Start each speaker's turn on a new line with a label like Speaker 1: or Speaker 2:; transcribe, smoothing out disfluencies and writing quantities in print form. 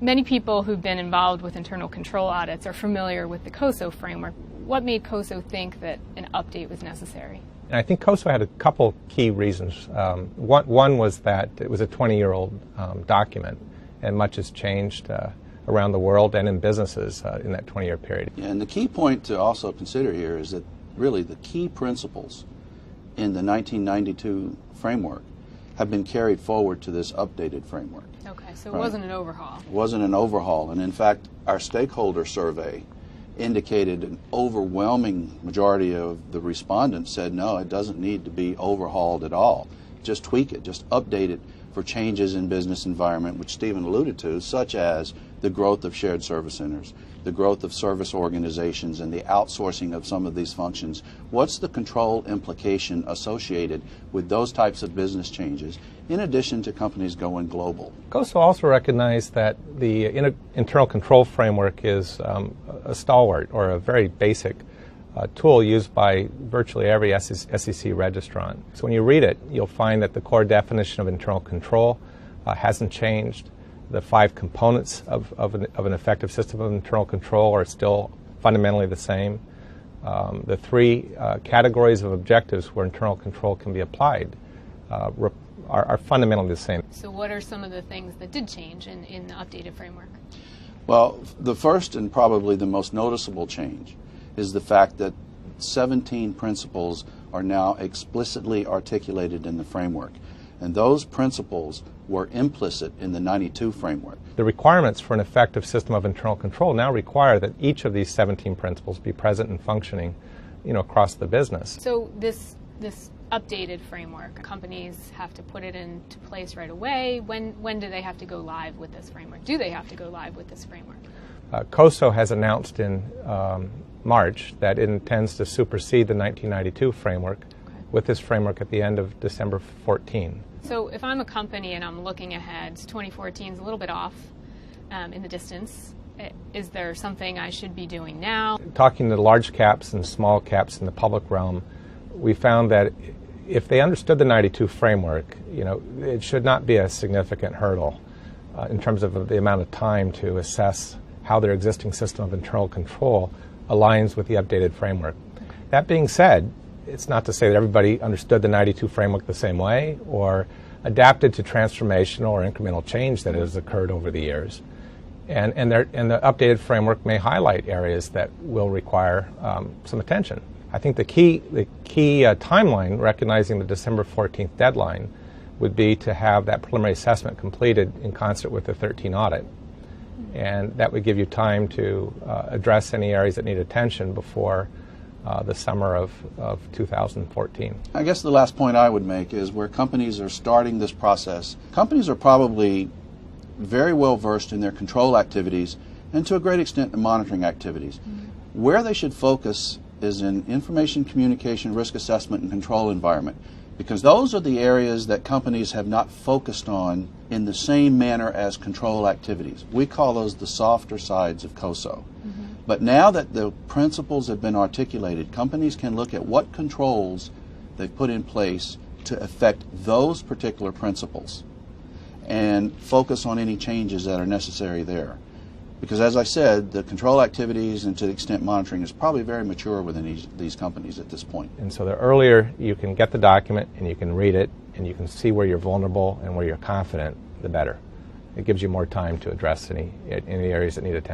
Speaker 1: Many people who've been involved with internal control audits are familiar with the Coso framework. What made Coso think that an update was necessary?
Speaker 2: And I think Coso had a couple key reasons. One was that it was a 20-year-old document, and much has changed around the world and in businesses in that 20-year period.
Speaker 3: And the key point to also consider here is that really the key principles in the 1992 framework have been carried forward to this updated framework.
Speaker 1: Okay, so it wasn't an overhaul.
Speaker 3: It wasn't an overhaul, and in fact, our stakeholder survey indicated an overwhelming majority of the respondents said, no, it doesn't need to be overhauled at all. Just tweak it, just update it for changes in business environment, which Stephen alluded to, such as the growth of shared service centers, the growth of service organizations, and the outsourcing of some of these functions. What's the control implication associated with those types of business changes, in addition to companies going global?
Speaker 2: Coso also recognized that the internal control framework is a stalwart or a very basic tool used by virtually every SEC registrant. So when you read it, you'll find that the core definition of internal control hasn't changed. The 5 components of an effective system of internal control are still fundamentally the same. The 3 categories of objectives where internal control can be applied are fundamentally the same.
Speaker 1: So what are some of the things that did change in the updated framework?
Speaker 3: Well, the first and probably the most noticeable change is the fact that 17 principles are now explicitly articulated in the framework. And those principles were implicit in the 92 framework.
Speaker 2: The requirements for an effective system of internal control now require that each of these 17 principles be present and functioning, across the business.
Speaker 1: So this updated framework, companies have to put it into place right away. When do they have to go live with this framework? Do they have to go live with this framework?
Speaker 2: Coso has announced in March that it intends to supersede the 1992 framework with this framework at the end of December 14.
Speaker 1: So if I'm a company and I'm looking ahead, 2014 is a little bit off in the distance. Is there something I should be doing now?
Speaker 2: Talking to large caps and small caps in the public realm, we found that if they understood the 92 framework, it should not be a significant hurdle in terms of the amount of time to assess how their existing system of internal control aligns with the updated framework. That being said, it's not to say that everybody understood the 92 framework the same way or adapted to transformational or incremental change that has occurred over the years. And the updated framework may highlight areas that will require some attention. I think the key timeline, recognizing the December 14th deadline, would be to have that preliminary assessment completed in concert with the 13 audit. And that would give you time to address any areas that need attention before the summer of 2014.
Speaker 3: I guess the last point I would make is where companies are starting this process, companies are probably very well versed in their control activities and to a great extent in monitoring activities. Where they should focus is in information communication, risk assessment, and control environment, because those are the areas that companies have not focused on in the same manner as control activities. We call those the softer sides of Coso. But now that the principles have been articulated, companies can look at what controls they've put in place to affect those particular principles and focus on any changes that are necessary there. Because as I said, the control activities and to the extent monitoring is probably very mature within these companies at this point.
Speaker 2: And so the earlier you can get the document and you can read it and you can see where you're vulnerable and where you're confident, the better. It gives you more time to address any areas that need attention.